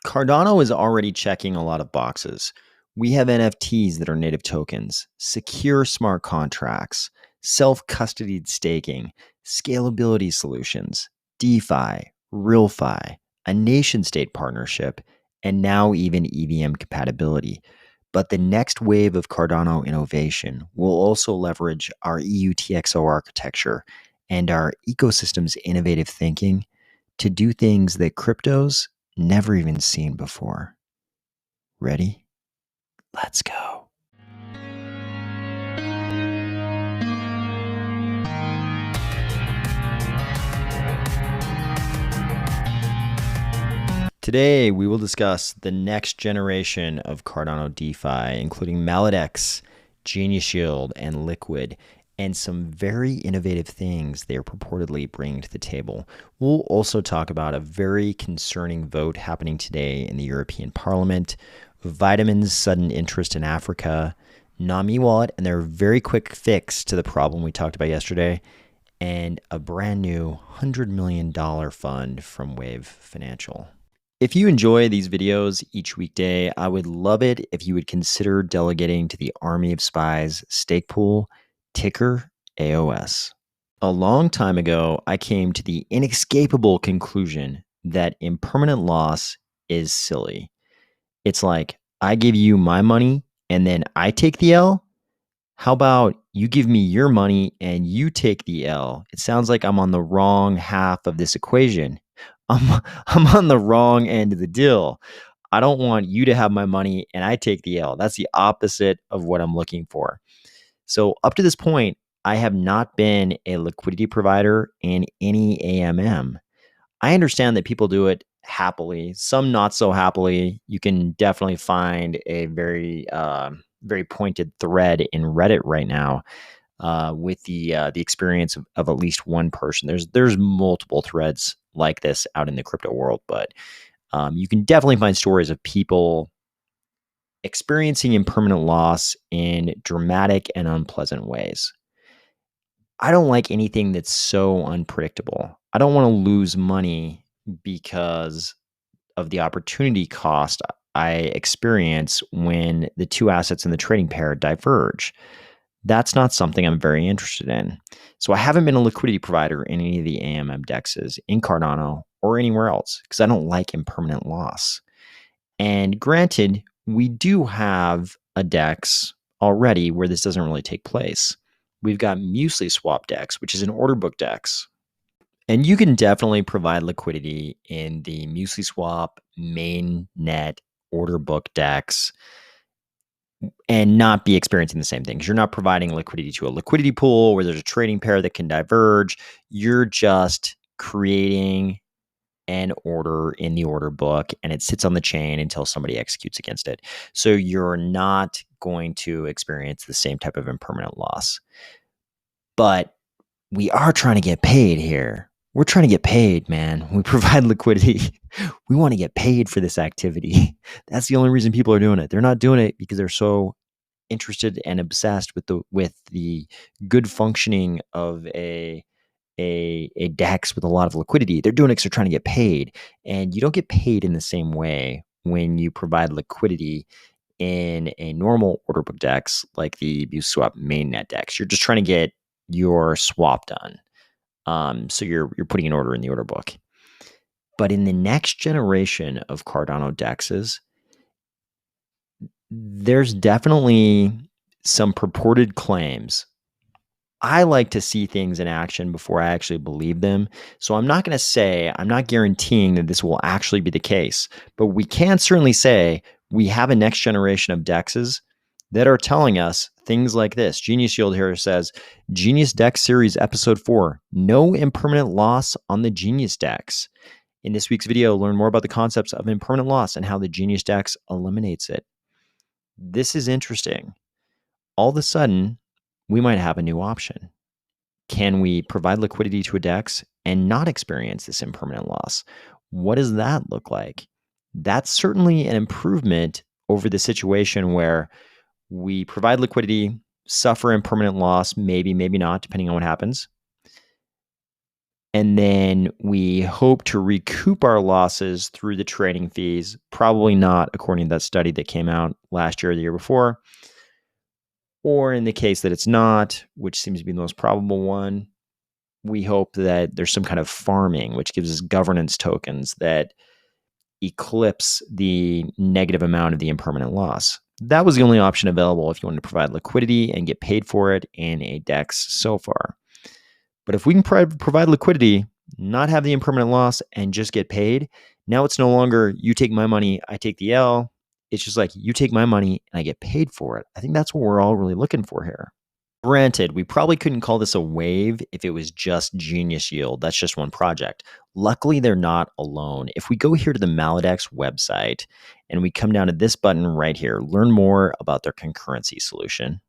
Cardano is already checking a lot of boxes. We have NFTs that are native tokens, secure smart contracts, self-custodied staking, scalability solutions, DeFi, RealFi, a nation-state partnership, and now even EVM compatibility. But the next wave of Cardano innovation will also leverage our eUTxO architecture and our ecosystem's innovative thinking to do things that cryptos never even seen before. Ready? Let's go. Today, we will discuss the next generation of Cardano DeFi, including Maladex, Genius Shield, and Liqwid, and some very innovative things they are purportedly bringing to the table. We'll also talk about a very concerning vote happening today in the European Parliament, Vitamin's sudden interest in Africa, Nami Wallet and their very quick fix to the problem we talked about yesterday, and a brand new $100 million fund from Wave Financial. If you enjoy these videos each weekday, I would love it if you would consider delegating to the Army of Spies stake pool, ticker AOS. A long time ago, I came to the inescapable conclusion that impermanent loss is silly. It's like, I give you my money and then I take the L? How about you give me your money and you take the L? It sounds like I'm on the wrong half of this equation. I'm on the wrong end of the deal. I don't want you to have my money and I take the L. That's the opposite of what I'm looking for. So up to this point, I have not been a liquidity provider in any AMM. I understand that people do it happily, some not so happily. You can definitely find a very pointed thread in Reddit right now with the experience of at least one person. There's multiple threads like this out in the crypto world, but you can definitely find stories of people experiencing impermanent loss in dramatic and unpleasant ways. I don't like anything that's so unpredictable. I don't want to lose money because of the opportunity cost I experience when the two assets in the trading pair diverge. That's not something I'm very interested in. So I haven't been a liquidity provider in any of the AMM dexes in Cardano or anywhere else because I don't like impermanent loss. And granted, we do have a DEX already where this doesn't really take place. We've got Muesli Swap DEX, which is an order book DEX. And you can definitely provide liquidity in the Muesli Swap mainnet order book DEX and not be experiencing the same things. You're not providing liquidity to a liquidity pool where there's a trading pair that can diverge. You're just creating an order in the order book and it sits on the chain until somebody executes against it. So you're not going to experience the same type of impermanent loss. But we are trying to get paid here. We're trying to get paid, man. We provide liquidity. We want to get paid for this activity. That's the only reason people are doing it. They're not doing it because they're so interested and obsessed with the good functioning of a DEX with a lot of liquidity. They're doing it because they're trying to get paid. And you don't get paid in the same way when you provide liquidity in a normal order book DEX like the Swap mainnet DEX. You're just trying to get your swap done. So you're putting an order in the order book. But in the next generation of Cardano DEXs, there's definitely some purported claims. I like to see things in action before I actually believe them. So I'm not guaranteeing that this will actually be the case, but we can certainly say we have a next generation of DEXs that are telling us things like this. Genius Shield here says, Genius DEX Series Episode 4, no impermanent loss on the Genius DEX. In this week's video, learn more about the concepts of impermanent loss and how the Genius DEX eliminates it. This is interesting. All of a sudden, we might have a new option. Can we provide liquidity to a DEX and not experience this impermanent loss? What does that look like? That's certainly an improvement over the situation where we provide liquidity, suffer impermanent loss, maybe, maybe not, depending on what happens. And then we hope to recoup our losses through the trading fees. Probably not, according to that study that came out last year or the year before. Or in the case that it's not, which seems to be the most probable one, we hope that there's some kind of farming, which gives us governance tokens that eclipse the negative amount of the impermanent loss. That was the only option available if you wanted to provide liquidity and get paid for it in a DEX so far. But if we can provide liquidity, not have the impermanent loss, and just get paid, now it's no longer you take my money, I take the L. It's just like you take my money and I get paid for it. I think that's what we're all really looking for here. Granted, we probably couldn't call this a wave if it was just Genius Yield. That's just one project. Luckily, they're not alone. If we go here to the Maladex website and we come down to this button right here, learn more about their concurrency solution,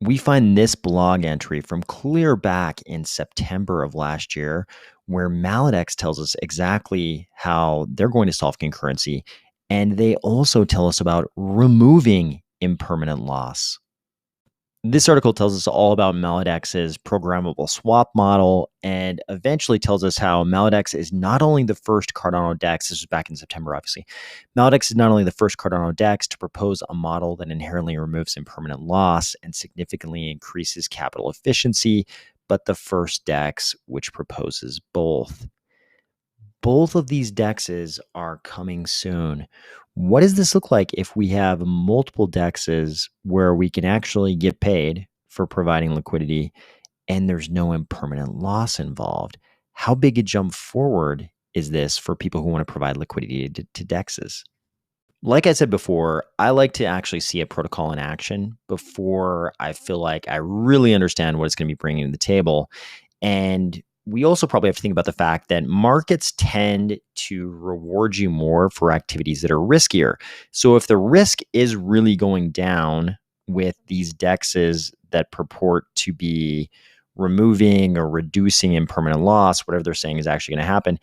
we find this blog entry from clear back in September of last year, where Maladex tells us exactly how they're going to solve concurrency. And they also tell us about removing impermanent loss. This article tells us all about Maladex's programmable swap model and eventually tells us how Maladex is not only the first Cardano DEX, this was back in September, obviously. Maladex is not only the first Cardano DEX to propose a model that inherently removes impermanent loss and significantly increases capital efficiency, but the first DEX which proposes both. Both of these DEXs are coming soon. What does this look like if we have multiple DEXs where we can actually get paid for providing liquidity and there's no impermanent loss involved? How big a jump forward is this for people who want to provide liquidity to DEXs? Like I said before, I like to actually see a protocol in action before I feel like I really understand what it's going to be bringing to the table. And we also probably have to think about the fact that markets tend to reward you more for activities that are riskier. So if the risk is really going down with these DEXs that purport to be removing or reducing impermanent loss, whatever they're saying is actually going to happen,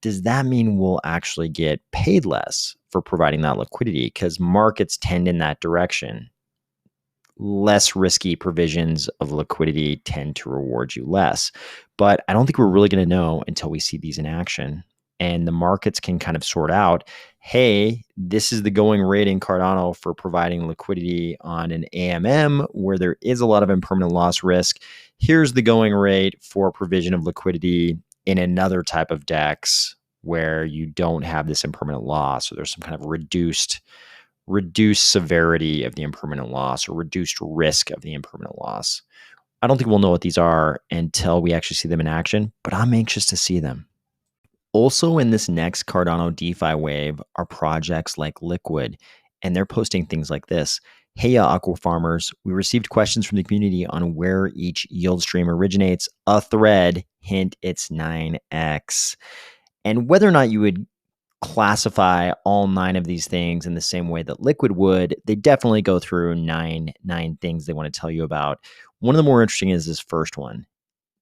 does that mean we'll actually get paid less for providing that liquidity? Because markets tend in that direction. Less risky provisions of liquidity tend to reward you less. But I don't think we're really going to know until we see these in action. And the markets can kind of sort out, hey, this is the going rate in Cardano for providing liquidity on an AMM where there is a lot of impermanent loss risk. Here's the going rate for provision of liquidity in another type of DEX where you don't have this impermanent loss, or there's some kind of reduced severity of the impermanent loss or reduced risk of the impermanent loss. I don't think we'll know what these are until we actually see them in action, but I'm anxious to see them. Also in this next Cardano DeFi wave are projects like Liqwid, and they're posting things like this. Hey, aqua farmers, we received questions from the community on where each yield stream originates. A thread, hint, it's 9x. And whether or not you would classify all 9 of these things in the same way that Liqwid would, they definitely go through nine things they want to tell you about. One of the more interesting is this first one.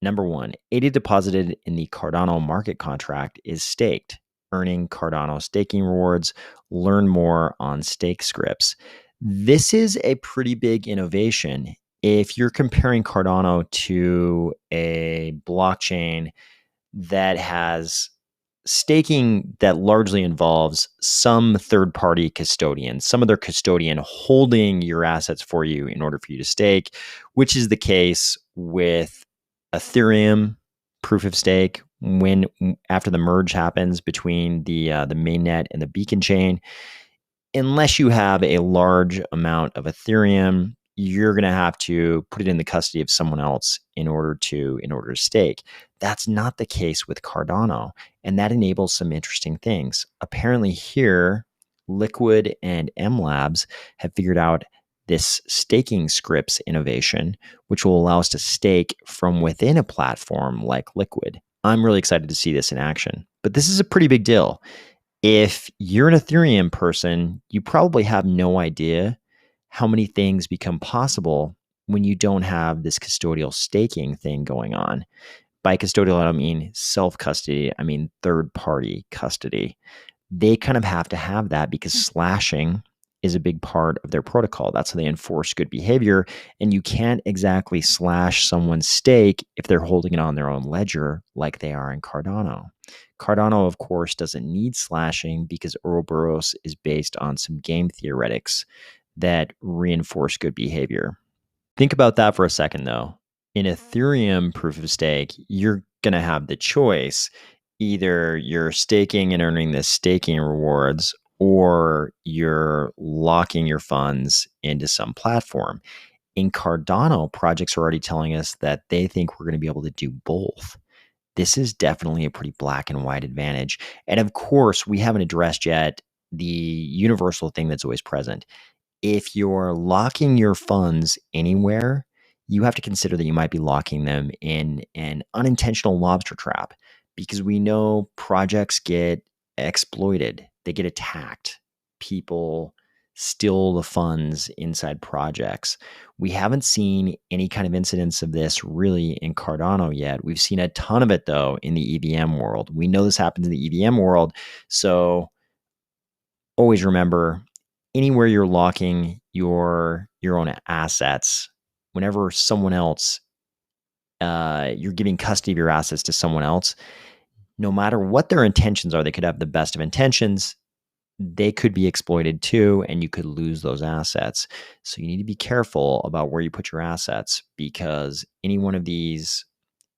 Number 1, ADA deposited in the Cardano market contract is staked, earning Cardano staking rewards. Learn more on stake scripts. This is a pretty big innovation. If you're comparing Cardano to a blockchain that has staking that largely involves some third-party custodian, some other custodian holding your assets for you in order for you to stake, which is the case with Ethereum proof of stake. When after the merge happens between the mainnet and the beacon chain, unless you have a large amount of Ethereum, you're going to have to put it in the custody of someone else in order to stake. That's not the case with Cardano, and that enables some interesting things. Apparently here, Liqwid and M Labs have figured out this staking scripts innovation, which will allow us to stake from within a platform like Liqwid. I'm really excited to see this in action, but this is a pretty big deal. If you're an Ethereum person, you probably have no idea how many things become possible when you don't have this custodial staking thing going on. By custodial, I don't mean self-custody, I mean third-party custody. They kind of have to have that because slashing is a big part of their protocol. That's how they enforce good behavior. And you can't exactly slash someone's stake if they're holding it on their own ledger like they are in Cardano. Cardano, of course, doesn't need slashing because Ouroboros is based on some game theoretics that reinforce good behavior. Think about that for a second, though. In Ethereum proof of stake, you're going to have the choice. Either you're staking and earning the staking rewards, or you're locking your funds into some platform. In Cardano, projects are already telling us that they think we're going to be able to do both. This is definitely a pretty black and white advantage. And of course, we haven't addressed yet the universal thing that's always present. If you're locking your funds anywhere, you have to consider that you might be locking them in an unintentional lobster trap, because we know projects get exploited, they get attacked. People steal the funds inside projects. We haven't seen any kind of incidents of this really in Cardano yet. We've seen a ton of it, though, in the EVM world. We know this happens in the EVM world. So always remember, anywhere you're locking your own assets, whenever someone else, you're giving custody of your assets to someone else, no matter what their intentions are, they could have the best of intentions, they could be exploited too, and you could lose those assets. So you need to be careful about where you put your assets, because any one of these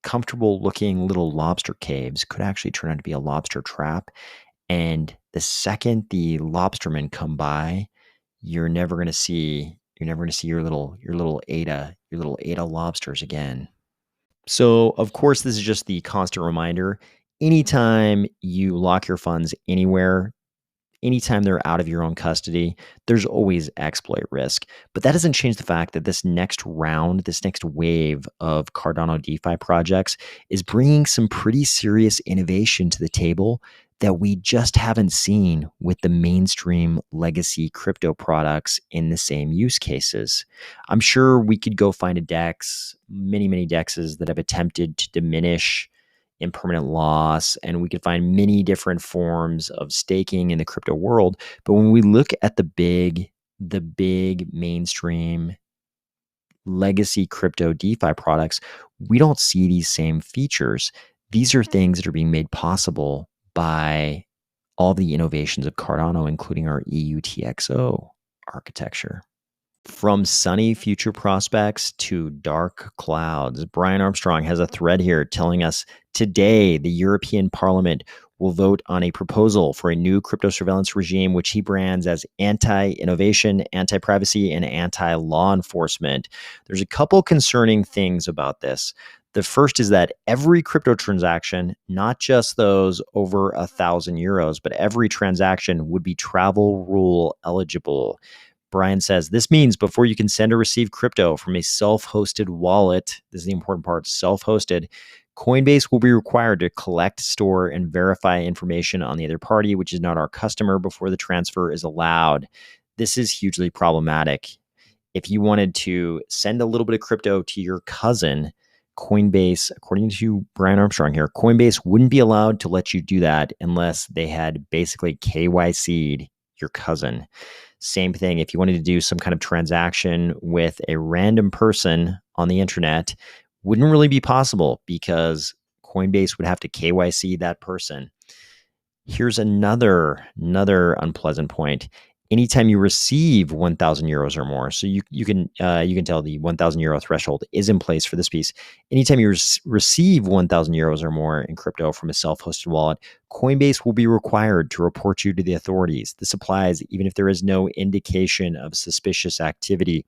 comfortable looking little lobster caves could actually turn out to be a lobster trap. And the second the lobstermen come by, you're never going to see your little ADA lobsters again. So, of course, this is just the constant reminder. Anytime you lock your funds anywhere, anytime they're out of your own custody, there's always exploit risk. But that doesn't change the fact that this next round, this next wave of Cardano DeFi projects is bringing some pretty serious innovation to the table that we just haven't seen with the mainstream legacy crypto products in the same use cases. I'm sure we could go find a DEX, many DEXs that have attempted to diminish impermanent loss, and we could find many different forms of staking in the crypto world. But when we look at the big mainstream legacy crypto DeFi products, we don't see these same features. These are things that are being made possible by all the innovations of Cardano, including our eUTxO architecture. From sunny future prospects to dark clouds, Brian Armstrong has a thread here telling us today the European Parliament will vote on a proposal for a new crypto surveillance regime, which he brands as anti-innovation, anti-privacy, and anti-law enforcement. There's a couple concerning things about this. The first is that every crypto transaction, not just those over €1,000, but every transaction would be travel rule eligible. Brian says, this means before you can send or receive crypto from a self-hosted wallet, this is the important part, self-hosted, Coinbase will be required to collect, store, and verify information on the other party, which is not our customer, before the transfer is allowed. This is hugely problematic. If you wanted to send a little bit of crypto to your cousin, Coinbase, according to Brian Armstrong here, Coinbase wouldn't be allowed to let you do that unless they had basically KYC'd your cousin. Same thing, if you wanted to do some kind of transaction with a random person on the internet, wouldn't really be possible because Coinbase would have to KYC that person. Here's another unpleasant point. Anytime you receive €1,000 or more, so you can tell the €1,000 threshold is in place for this piece. Anytime you receive €1,000 or more in crypto from a self-hosted wallet, Coinbase will be required to report you to the authorities. This applies even if there is no indication of suspicious activity.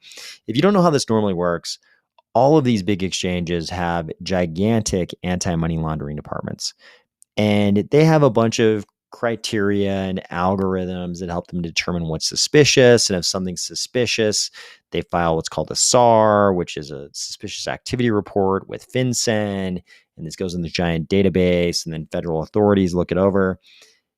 If you don't know how this normally works, all of these big exchanges have gigantic anti-money laundering departments, and they have a bunch of criteria and algorithms that help them determine what's suspicious. And if something's suspicious, they file what's called a SAR, which is a suspicious activity report with FinCEN. And this goes in the giant database, and then federal authorities look it over.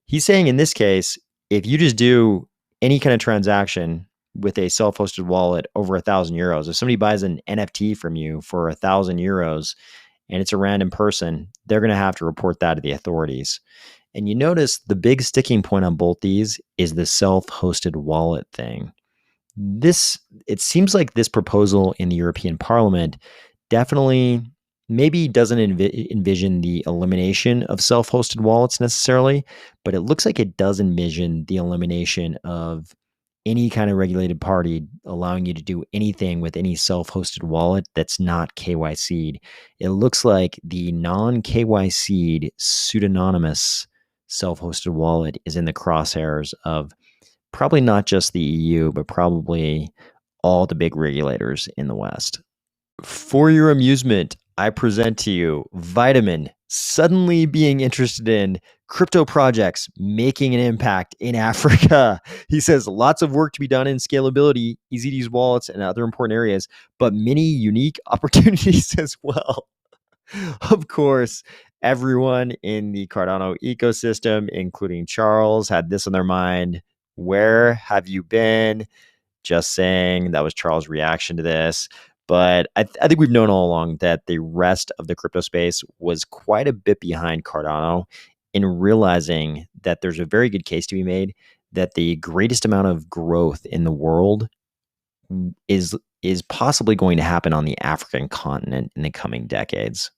He's saying in this case, if you just do any kind of transaction with a self-hosted wallet over €1,000, if somebody buys an NFT from you for €1,000 and it's a random person, they're going to have to report that to the authorities. And you notice the big sticking point on both these is the self-hosted wallet thing. This it seems like this proposal in the European Parliament definitely maybe doesn't envision the elimination of self-hosted wallets necessarily, but it looks like it does envision the elimination of any kind of regulated party allowing you to do anything with any self-hosted wallet that's not KYC'd. It looks like the non-KYC'd pseudonymous self-hosted wallet is in the crosshairs of probably not just the EU, but probably all the big regulators in the West. For your amusement, I present to you Vitamin suddenly being interested in crypto projects making an impact in Africa. He says lots of work to be done in scalability, easy to use wallets, and other important areas, but many unique opportunities as well. Of course, everyone in the Cardano ecosystem, including Charles, had this on their mind. Where have you been? Just saying. That was Charles' reaction to this. But I think we've known all along that the rest of the crypto space was quite a bit behind Cardano in realizing that there's a very good case to be made that the greatest amount of growth in the world is possibly going to happen on the African continent in the coming decades.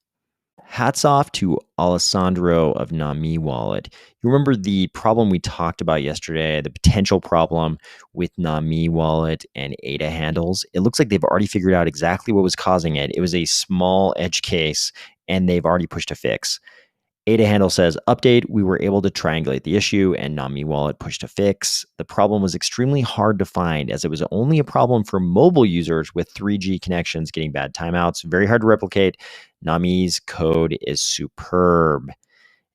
Hats off to Alessandro of Nami Wallet. You remember the problem we talked about yesterday, the potential problem with Nami Wallet and ADA handles? It looks like they've already figured out exactly what was causing it. It was a small edge case, and they've already pushed a fix. ADA handle says, update, we were able to triangulate the issue and Nami Wallet pushed a fix. The problem was extremely hard to find as it was only a problem for mobile users with 3G connections getting bad timeouts. Very hard to replicate. Nami's code is superb.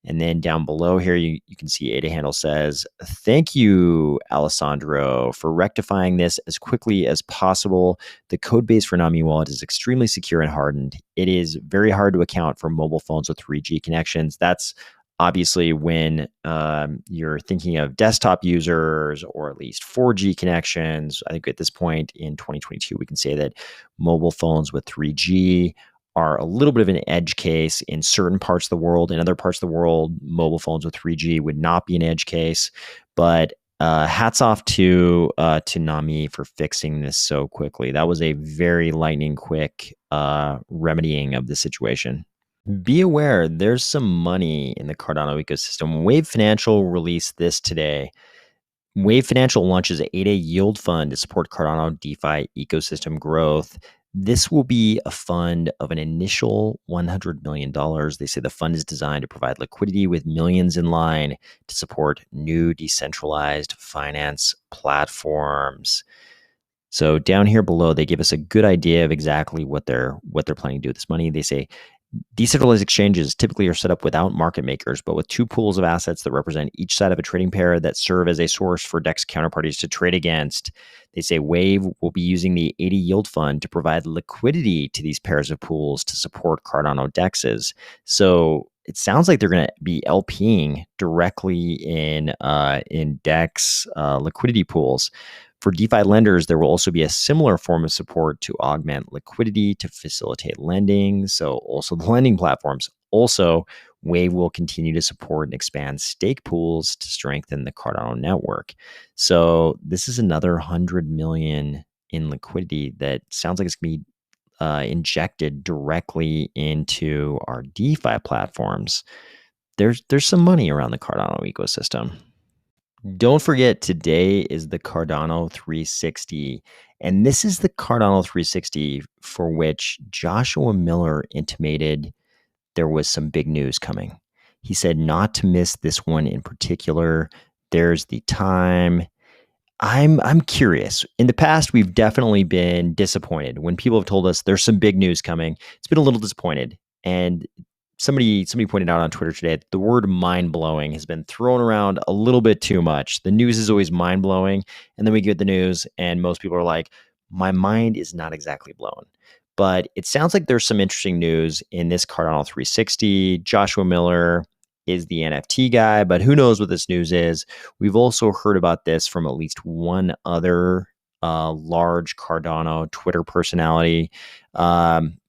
And then down below here, you can see ADA handle says, thank you, Alessandro, for rectifying this as quickly as possible. The code base for Nami Wallet is extremely secure and hardened. It is very hard to account for mobile phones with 3G connections. That's obviously when you're thinking of desktop users or at least 4G connections. I think at this point in 2022, we can say that mobile phones with 3G are a little bit of an edge case in certain parts of the world. In other parts of the world, mobile phones with 3G would not be an edge case. But hats off to Nami for fixing this so quickly. That was a very lightning quick remedying of the situation. Be aware, there's some money in the Cardano ecosystem. Wave Financial released this today. Wave Financial launches a 8-day yield fund to support Cardano DeFi ecosystem growth. This will be a fund of an initial $100 million. They say the fund is designed to provide liquidity with millions in line to support new decentralized finance platforms. So down here below, they give us a good idea of exactly what they're planning to do with this money. They say decentralized exchanges typically are set up without market makers, but with two pools of assets that represent each side of a trading pair that serve as a source for DEX counterparties to trade against. They say Wave will be using the 80 yield fund to provide liquidity to these pairs of pools to support Cardano DEXs. So it sounds like they're going to be LPing directly in DEX liquidity pools. For DeFi lenders, there will also be a similar form of support to augment liquidity to facilitate lending. So also the lending platforms. Also, Wave will continue to support and expand stake pools to strengthen the Cardano network. So this is another 100 million in liquidity that sounds like it's going to be injected directly into our DeFi platforms. There's some money around the Cardano ecosystem. Don't forget, today is the Cardano 360, and this is the Cardano 360 for which Joshua Miller intimated there was some big news coming. He said not to miss this one in particular. There's the time. I'm curious. In the past, we've definitely been disappointed when people have told us there's some big news coming. It's been a little disappointed, and somebody pointed out on Twitter today that the word mind-blowing has been thrown around a little bit too much. The news is always mind-blowing, and then we get the news, and most people are like, my mind is not exactly blown. But it sounds like there's some interesting news in this Cardano 360. Joshua Miller is the NFT guy, but who knows what this news is. We've also heard about this from at least one other large Cardano Twitter personality.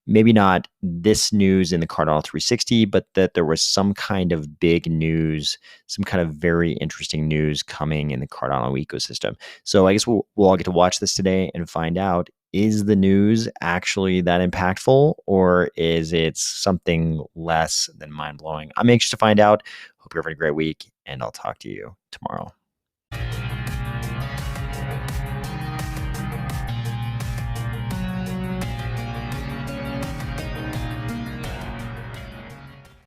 maybe not this news in the Cardano 360, but that there was some kind of big news, some kind of very interesting news coming in the Cardano ecosystem. So I guess we'll all get to watch this today and find out, is the news actually that impactful, or is it something less than mind-blowing? I'm anxious to find out. Hope you're having a great week, and I'll talk to you tomorrow.